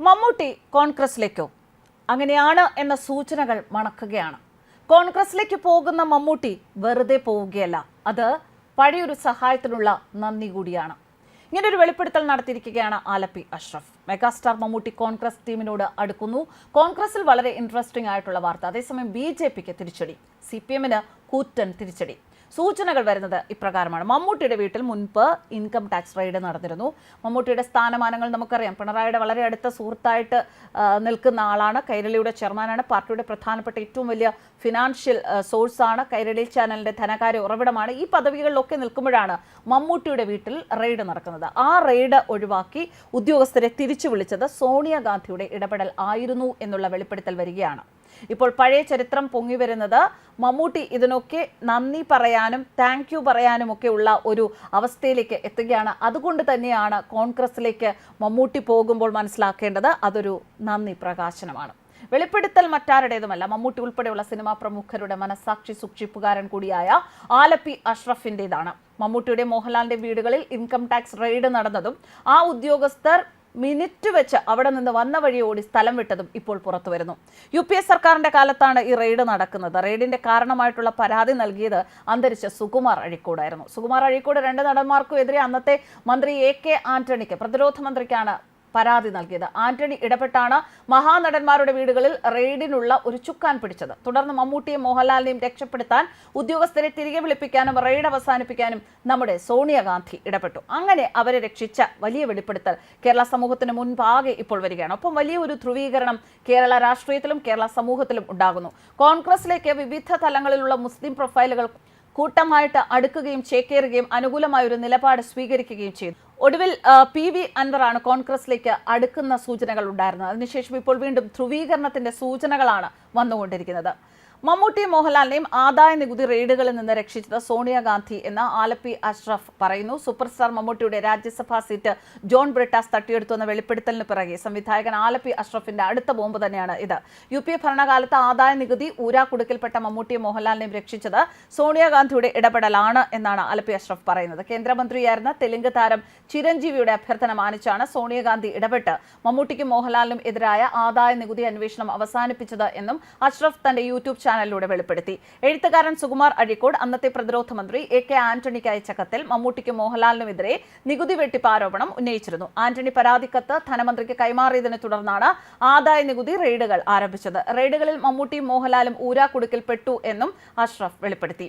മമ്മൂട്ടി കോൺഗ്രസിലേക്കോ? അങ്ങനെയാണ് എന്ന സൂചനകൾ മണക്കുകയാണ്. കോൺഗ്രസിലേക്ക് പോകുന്ന മമ്മൂട്ടി വെറുതെ പോവുകയല്ല, അത് പഴയൊരു സഹായത്തിനുള്ള നന്ദി കൂടിയാണ്. ഇങ്ങനൊരു വെളിപ്പെടുത്തൽ നടത്തിയിരിക്കുകയാണ് ആലപ്പി അഷ്റഫ്. മെഗാസ്റ്റാർ മമ്മൂട്ടി കോൺഗ്രസ് ടീമിനോട് അടുക്കുന്നു. കോൺഗ്രസിൽ വളരെ ഇൻട്രസ്റ്റിംഗ് ആയിട്ടുള്ള വാർത്ത. അതേസമയം BJPക്ക് തിരിച്ചടി, CPM-ന് കൂറ്റൻ തിരിച്ചടി. സൂചനകൾ വരുന്നത് ഇപ്രകാരമാണ്. മമ്മൂട്ടിയുടെ വീട്ടിൽ മുൻപ് ഇൻകം ടാക്സ് റെയ്ഡ് നടന്നിരുന്നു. മമ്മൂട്ടിയുടെ സ്ഥാനമാനങ്ങൾ നമുക്കറിയാം. പിണറായിയുടെ വളരെ അടുത്ത സുഹൃത്തായിട്ട് നിൽക്കുന്ന ആളാണ്. കൈരളിയുടെ ചെയർമാനാണ്. പാർട്ടിയുടെ പ്രധാനപ്പെട്ട ഏറ്റവും വലിയ ഫിനാൻഷ്യൽ സോഴ്സാണ്. കൈരളി ചാനലിന്റെ ധനകാര്യ ഉറവിടമാണ്. ഈ പദവികളിലൊക്കെ നിൽക്കുമ്പോഴാണ് മമ്മൂട്ടിയുടെ വീട്ടിൽ റെയ്ഡ് നടക്കുന്നത്. ആ റെയ്ഡ് ഒഴിവാക്കി ഉദ്യോഗസ്ഥരെ തിരിച്ചു വിളിച്ചത് സോണിയാഗാന്ധിയുടെ ഇടപെടൽ ആയിരുന്നു എന്നുള്ള വെളിപ്പെടുത്തൽ വരികയാണ്. ഇപ്പോൾ പഴയ ചരിത്രം പൊങ്ങി വരുന്നത് മമ്മൂട്ടി ഇതിനൊക്കെ നന്ദി പറയാനും താങ്ക് യു പറയാനും ഒക്കെ ഉള്ള ഒരു അവസ്ഥയിലേക്ക് എത്തുകയാണ്. അതുകൊണ്ട് തന്നെയാണ് കോൺഗ്രസിലേക്ക് മമ്മൂട്ടി പോകുമ്പോൾ മനസ്സിലാക്കേണ്ടത് അതൊരു നന്ദി പ്രകാശനമാണ്. വെളിപ്പെടുത്തൽ മറ്റാരുടേതുമല്ല, മമ്മൂട്ടി ഉൾപ്പെടെയുള്ള സിനിമാ പ്രമുഖരുടെ മനസാക്ഷി സൂക്ഷിപ്പുകാരൻ കൂടിയായ ആലപ്പി അഷ്റഫിൻ്റെതാണ്. മമ്മൂട്ടിയുടെ മോഹൻലാലിന്റെ വീടുകളിൽ ഇൻകം ടാക്സ് റെയ്ഡ് നടന്നതും ആ ഉദ്യോഗസ്ഥർ മിനിറ്റ് വെച്ച് അവിടെ നിന്ന് വന്ന വഴി ഓടി സ്ഥലം വിട്ടതും ഇപ്പോൾ പുറത്തു വരുന്നു. UPA സർക്കാരിന്റെ കാലത്താണ് ഈ റെയ്ഡ് നടക്കുന്നത്. റെയ്ഡിന്റെ കാരണമായിട്ടുള്ള പരാതി നൽകിയത് അന്തരിച്ച സുകുമാർ അഴീക്കോടായിരുന്നു. സുകുമാർ അഴീക്കോട് 2 നടന്മാർക്കും എതിരെ അന്നത്തെ മന്ത്രി AK ആന്റണിക്ക്, പ്രതിരോധ മന്ത്രിക്കാണ് പരാതി നൽകിയത്. ആന്റണി ഇടപെട്ടാണ് മഹാനടന്മാരുടെ വീടുകളിൽ റെയ്ഡിനുള്ള ഒരു ചുക്കാൻ പിടിച്ചത്. തുടർന്ന് മമ്മൂട്ടിയും മോഹൻലാലിനെയും രക്ഷപ്പെടുത്താൻ ഉദ്യോഗസ്ഥരെ തിരികെ വിളിപ്പിക്കാനും റെയ്ഡ് അവസാനിപ്പിക്കാനും നമ്മുടെ സോണിയാഗാന്ധി ഇടപെട്ടു. അങ്ങനെ അവരെ രക്ഷിച്ച വലിയ വെളിപ്പെടുത്തൽ കേരള സമൂഹത്തിന് മുൻപാകെ ഇപ്പോൾ വരികയാണ്. ഒപ്പം വലിയ ഒരു ധ്രുവീകരണം കേരള രാഷ്ട്രീയത്തിലും കേരള സമൂഹത്തിലും ഉണ്ടാകുന്നു. കോൺഗ്രസിലേക്ക് വിവിധ തലങ്ങളിലുള്ള മുസ്ലിം പ്രൊഫൈലുകൾ കൂട്ടമായിട്ട് അടുക്കുകയും ചേക്കേറുകയും അനുകൂലമായ ഒരു നിലപാട് സ്വീകരിക്കുകയും ചെയ്തു. ഒടുവിൽ PV അൻവറാണ് കോൺഗ്രസിലേക്ക് അടുക്കുന്ന സൂചനകൾ ഉണ്ടായിരുന്നത്. അതിനുശേഷം ഇപ്പോൾ വീണ്ടും ധ്രുവീകരണത്തിന്റെ സൂചനകളാണ് വന്നുകൊണ്ടിരിക്കുന്നത്. മമ്മൂട്ടിയും മോഹൻലാലിനെയും ആദായ നികുതി റെയ്ഡുകളിൽ നിന്ന് രക്ഷിച്ചത് സോണിയാഗാന്ധി എന്ന് ആലപ്പി അഷ്റഫ് പറയുന്നു. സൂപ്പർ സ്റ്റാർ മമ്മൂട്ടിയുടെ രാജ്യസഭാ സീറ്റ് ജോൺ ബ്രിട്ടാസ് തട്ടിയെടുത്തു എന്ന വെളിപ്പെടുത്തലിന് പിറകെ സംവിധായകൻ ആലപ്പി അഷ്റഫിന്റെ അടുത്ത ബോംബ് തന്നെയാണ് ഇത്. UPA ഭരണകാലത്ത് ആദായ നികുതി ഊരാക്കുടുക്കിൽപ്പെട്ട മമ്മൂട്ടിയും മോഹൻലാലിനെയും രക്ഷിച്ചത് സോണിയാഗാന്ധിയുടെ ഇടപെടലാണ് എന്നാണ് ആലപ്പി അഷ്റഫ് പറയുന്നത്. കേന്ദ്രമന്ത്രിയായിരുന്ന തെലുങ്ക് താരം ചിരഞ്ജീവിയുടെ അഭ്യർത്ഥന മാനിച്ചാണ് സോണിയാഗാന്ധി ഇടപെട്ട് മമ്മൂട്ടിക്കും മോഹൻലാലിനും എതിരായ ആദായ നികുതി അന്വേഷണം അവസാനിപ്പിച്ചത് എന്നും അഷ്റഫ് തന്റെ യൂട്യൂബ് ചാനലിലൂടെ വെളിപ്പെടുത്തി. എഴുത്തുകാരൻ സുകുമാർ അഴീക്കോട് അന്നത്തെ പ്രതിരോധ മന്ത്രി AK ആന്റണിക്ക് അയച്ച കത്തിൽ മമ്മൂട്ടിക്കും മോഹൻലാലിനുമെതിരെ നികുതി വെട്ടിപ്പ് ആരോപണം ഉന്നയിച്ചിരുന്നു. ആന്റണി പരാതിക്കത്ത് ധനമന്ത്രിക്ക് കൈമാറിയതിനെ തുടർന്നാണ് ആദായ നികുതി റെയ്ഡുകൾ ആരംഭിച്ചത്. റെയ്ഡുകളിൽ മമ്മൂട്ടിയും മോഹൻലാലും ഊരാക്കുടുക്കിൽപ്പെട്ടു എന്നും അഷ്റഫ് വെളിപ്പെടുത്തി.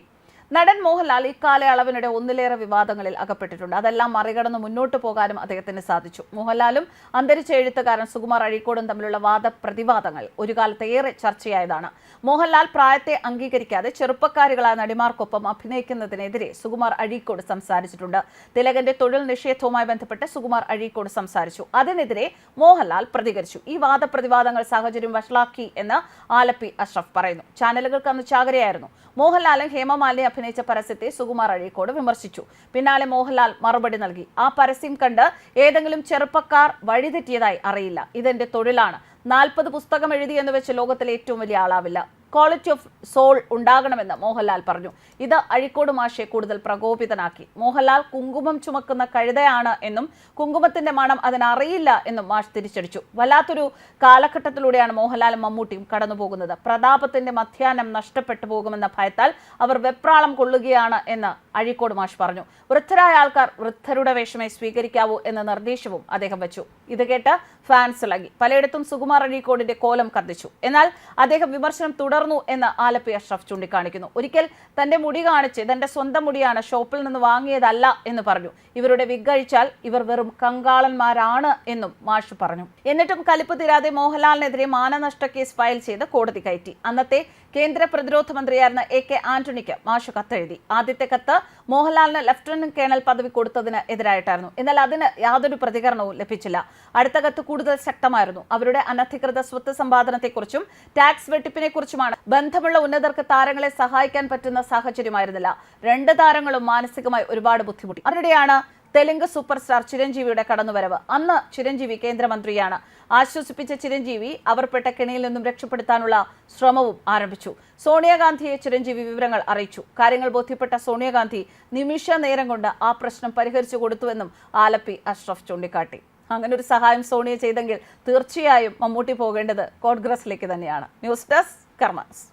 നടൻ മോഹൻലാൽ ഇക്കാലയളവിനിടെ ഒന്നിലേറെ വിവാദങ്ങളിൽ അകപ്പെട്ടിട്ടുണ്ട്. അതെല്ലാം മറികടന്ന് മുന്നോട്ട് പോകാനും അദ്ദേഹത്തിന് സാധിച്ചു. മോഹൻലാലും അന്തരിച്ച എഴുത്തുകാരൻ സുകുമാർ അഴീക്കോടും തമ്മിലുള്ള വാദപ്രതിവാദങ്ങൾ ഒരു കാലത്ത് ഏറെ ചർച്ചയായതാണ്. മോഹൻലാൽ പ്രായത്തെ അംഗീകരിക്കാതെ ചെറുപ്പക്കാരികളായ നടിമാർക്കൊപ്പം അഭിനയിക്കുന്നതിനെതിരെ സുകുമാർ അഴീക്കോട് സംസാരിച്ചിട്ടുണ്ട്. തിലകന്റെ തൊഴിൽ നിഷേധവുമായി ബന്ധപ്പെട്ട് സുകുമാർ അഴീക്കോട് സംസാരിച്ചു. അതിനെതിരെ മോഹൻലാൽ പ്രതികരിച്ചു. ഈ വാദപ്രതിവാദങ്ങൾ സാഹചര്യം വഷളാക്കി എന്ന് ആലപ്പി അഷ്റഫ് പറയുന്നു. ചാനലുകൾക്ക് അന്ന് ചാകരയായിരുന്നു. മോഹൻലാലും ഹേമമാലിനി അഭിനയിച്ച പരസ്യത്തെ സുകുമാർ അഴീക്കോട് വിമർശിച്ചു. പിന്നാലെ മോഹൻലാൽ മറുപടി നൽകി. ആ പരസ്യം കണ്ട് ഏതെങ്കിലും ചെറുപ്പക്കാർ വഴിതെറ്റിയതായി അറിയില്ല. ഇതെന്റെ തൊഴിലാണ്. 40 പുസ്തകം എഴുതി എന്ന് വെച്ച് ലോകത്തിലെ ഏറ്റവും വലിയ ആളാവില്ല. ക്വാളിറ്റി ഓഫ് സോൾ ഉണ്ടാകണമെന്ന് മോഹൻലാൽ പറഞ്ഞു. ഇത് അഴീക്കോട് മാഷെ കൂടുതൽ പ്രകോപിതനാക്കി. മോഹൻലാൽ കുങ്കുമം ചുമക്കുന്ന കഴുതയാണ് എന്നും കുങ്കുമത്തിന്റെ മണം അതിനറിയില്ല എന്നും മാഷ് തിരിച്ചടിച്ചു. വല്ലാത്തൊരു കാലഘട്ടത്തിലൂടെയാണ് മോഹൻലാലും മമ്മൂട്ടിയും കടന്നുപോകുന്നത്. പ്രതാപത്തിന്റെ മധ്യാഹ്നം നഷ്ടപ്പെട്ടു പോകുമെന്ന ഭയത്താൽ അവർ വെപ്രാളം കൊള്ളുകയാണ് എന്ന് അഴീക്കോട് മാഷ് പറഞ്ഞു. വൃദ്ധരായ ആൾക്കാർ വൃദ്ധരുടെ വേഷമേ സ്വീകരിക്കാവൂ എന്ന നിർദ്ദേശവും അദ്ദേഹം വെച്ചു. ഇത് കേട്ട് ഫാൻസ് ഇളകി. പലയിടത്തും സുകുമാർ അഴീക്കോടിന്റെ കോലം കത്തിച്ചു. എന്നാൽ അദ്ദേഹം വിമർശനം തുടർന്നു എന്ന് ആലപ്പി അഷ്റഫ് ചൂണ്ടിക്കാണിക്കുന്നു. ഒരിക്കൽ തന്റെ മുടി കാണിച്ച് ഇതെന്റെ സ്വന്തം മുടിയാണ്, ഷോപ്പിൽ നിന്ന് വാങ്ങിയതല്ല എന്ന് പറഞ്ഞു. ഇവരുടെ വിഗഴിച്ചാൽ ഇവർ വെറും കങ്കാളന്മാരാണ് എന്നും മാഷ് പറഞ്ഞു. എന്നിട്ടും കലിപ്പ് തീരാതെ മോഹൻലാലിനെതിരെ മാനനഷ്ട കേസ് ഫയൽ ചെയ്ത് കോടതി കയറ്റി. അന്നത്തെ കേന്ദ്ര പ്രതിരോധ മന്ത്രിയായിരുന്ന AK ആന്റണിക്ക് മാഷ് കത്തെഴുതി. ആദ്യത്തെ കത്ത് മോഹൻലാലിന് ലഫ്റ്റനന്റ് കേണൽ പദവി കൊടുത്തതിന് എതിരായിട്ടായിരുന്നു. എന്നാൽ അതിന് യാതൊരു പ്രതികരണവും ലഭിച്ചില്ല. അടുത്ത കത്ത് കൂടുതൽ ശക്തമായിരുന്നു. അവരുടെ അനധികൃത സ്വത്ത് സമ്പാദനത്തെക്കുറിച്ചും ടാക്സ് വെട്ടിപ്പിനെക്കുറിച്ചുമാണ്. ബന്ധമുള്ള ഉന്നതർക്ക് താരങ്ങളെ സഹായിക്കാൻ പറ്റുന്ന സാഹചര്യമായിരുന്നില്ല. 2 താരങ്ങളും മാനസികമായി ഒരുപാട് ബുദ്ധിമുട്ടി. അതിനിടെയാണ് തെലുങ്ക് സൂപ്പർ സ്റ്റാർ ചിരഞ്ജീവിയുടെ കടന്നുവരവ്. അന്ന് ചിരഞ്ജീവി കേന്ദ്രമന്ത്രിയാണ്. ആശ്വസിപ്പിച്ച ചിരഞ്ജീവി അവർ പെട്ട കെണിയിൽ നിന്നും രക്ഷപ്പെടുത്താനുള്ള ശ്രമവും ആരംഭിച്ചു. സോണിയാഗാന്ധിയെ ചിരഞ്ജീവി വിവരങ്ങൾ അറിയിച്ചു. കാര്യങ്ങൾ ബോധ്യപ്പെട്ട സോണിയാഗാന്ധി നിമിഷ നേരം കൊണ്ട് ആ പ്രശ്നം പരിഹരിച്ചു കൊടുത്തുവെന്നും ആലപ്പി അഷ്റഫ് ചൂണ്ടിക്കാട്ടി. അങ്ങനെ ഒരു സഹായം സോണിയ ചെയ്തെങ്കിൽ തീർച്ചയായും മമ്മൂട്ടി പോകേണ്ടത് കോൺഗ്രസിലേക്ക് തന്നെയാണ്. News desk കർമ്മസ്.